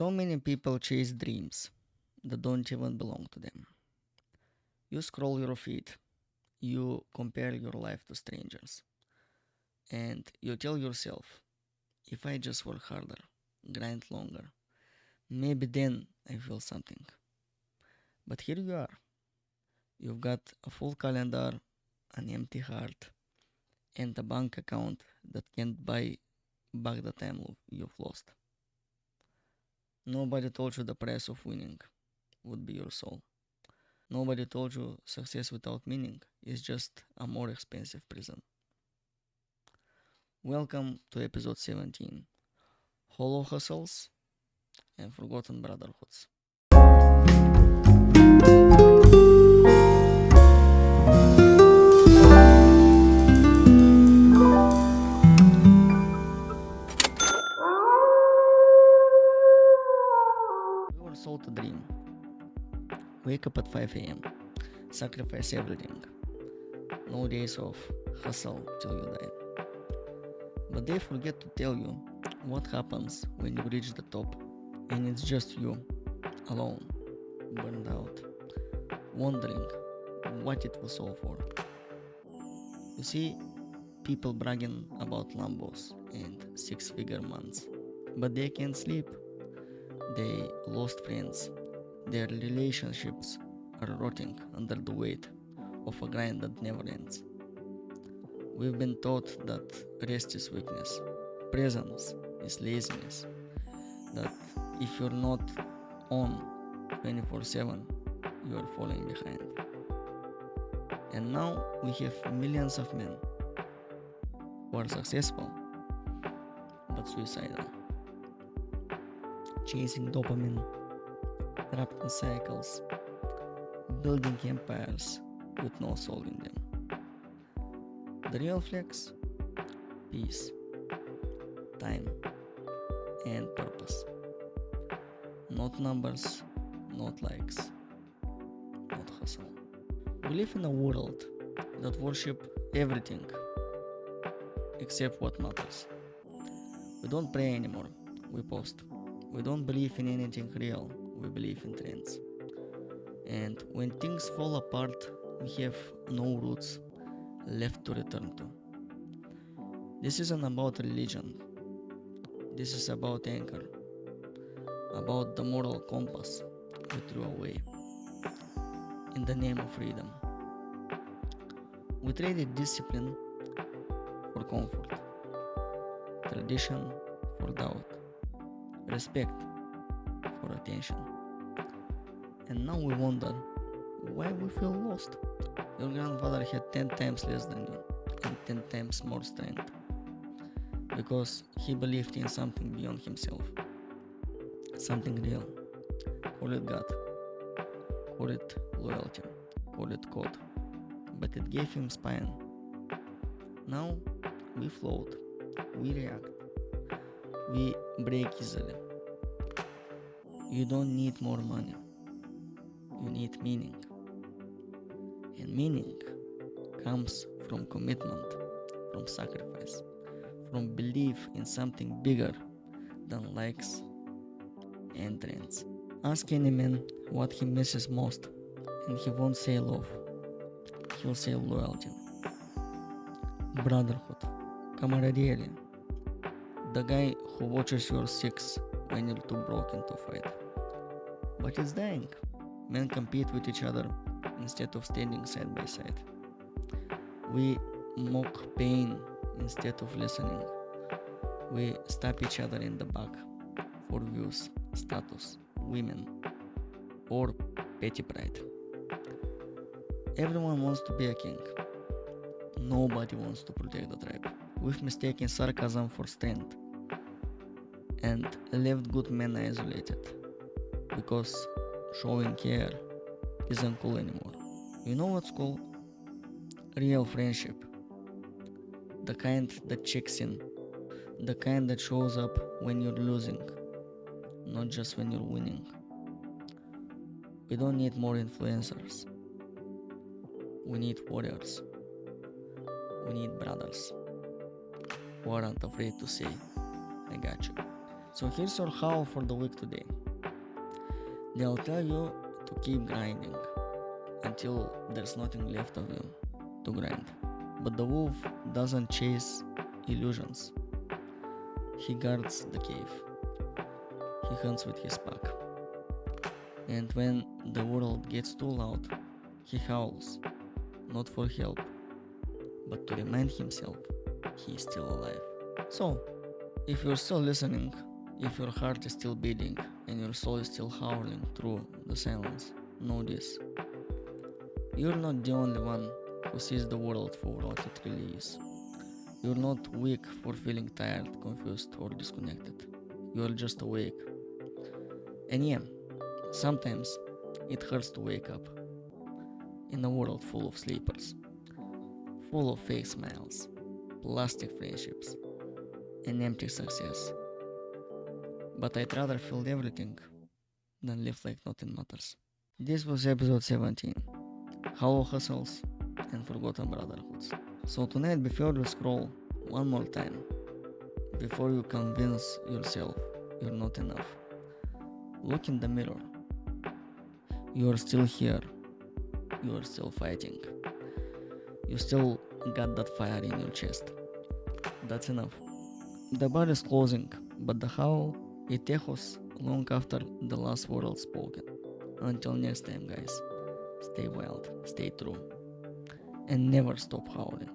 So many people chase dreams that don't even belong to them. You scroll your feed, you compare your life to strangers, and you tell yourself, if I just work harder, grind longer, maybe then I feel something. But here you are. You've got a full calendar, an empty heart, and a bank account that can't buy back the time you've lost. Nobody told you the price of winning would be your soul. Nobody told you success without meaning is just a more expensive prison. Welcome to episode 17, Hollow Hustles and Forgotten Brotherhoods. We were sold a dream. Wake up at 5 a.m., sacrifice everything, no days off, hustle till you die. But they forget to tell you what happens when you reach the top and it's just you, alone, burned out, wondering what it was all for. You see people bragging about Lambos and six-figure months, but they can't sleep. They lost friends. Their relationships are rotting under the weight of a grind that never ends. We've been taught that rest is weakness, presence is laziness, that if you're not on 24/7, you are falling behind. And now we have millions of men who are successful but suicidal, chasing dopamine, trapped in cycles, building empires with no soul in them. The real flex: peace, time, and purpose. Not numbers, not likes, not hustle. We live in a world that worship everything except what matters. We don't pray anymore, we post. We don't believe in anything real, we believe in trends. And when things fall apart, we have no roots left to return to. This isn't about religion, this is about anchor, about the moral compass we threw away in the name of freedom. We traded discipline for comfort, tradition for doubt, respect for attention. And now we wonder why we feel lost. Your grandfather had 10 times less than you and 10 times more strength because he believed in something beyond himself, something real. Call it God, call it loyalty, call it code, but it gave him spine. Now we float, we react, we break easily. You don't need more money, you need meaning. And meaning comes from commitment, from sacrifice, from belief in something bigger than likes and trends. Ask any man what he misses most, and he won't say love, he'll say loyalty, brotherhood, camaraderie, the guy who watches your six when you're too broken to fight. But it's dying. Men compete with each other instead of standing side by side. We mock pain instead of listening. We stab each other in the back for views, status, women, or petty pride. Everyone wants to be a king. Nobody wants to protect the tribe. We've mistaken sarcasm for strength and left good men isolated because showing care isn't cool anymore. You know what's cool? Real friendship. The kind that checks in. The kind that shows up when you're losing, not just when you're winning. We don't need more influencers. We need warriors. We need brothers who aren't afraid to say, I got you. So here's your how for the week today. They'll tell you to keep grinding until there's nothing left of you to grind. But the wolf doesn't chase illusions. He guards the cave. He hunts with his pack. And when the world gets too loud, he howls, not for help, but to remind himself he is still alive. So, if you're still listening, if your heart is still beating and your soul is still howling through the silence, know this. You're not the only one who sees the world for what it really is. You're not weak for feeling tired, confused, or disconnected. You're just awake. And yeah, sometimes it hurts to wake up in a world full of sleepers, full of fake smiles, plastic friendships, and empty success. But I'd rather feel everything than live like nothing matters. This was episode 17, Hollow Hustles and Forgotten Brotherhoods. So tonight, before you scroll one more time, before you convince yourself you're not enough, look in the mirror. You are still here. You are still fighting. You still got that fire in your chest. That's enough. The bar is closing, but the howl, it echoes long after the last word spoken. Until next time, guys, stay wild, stay true, and never stop howling.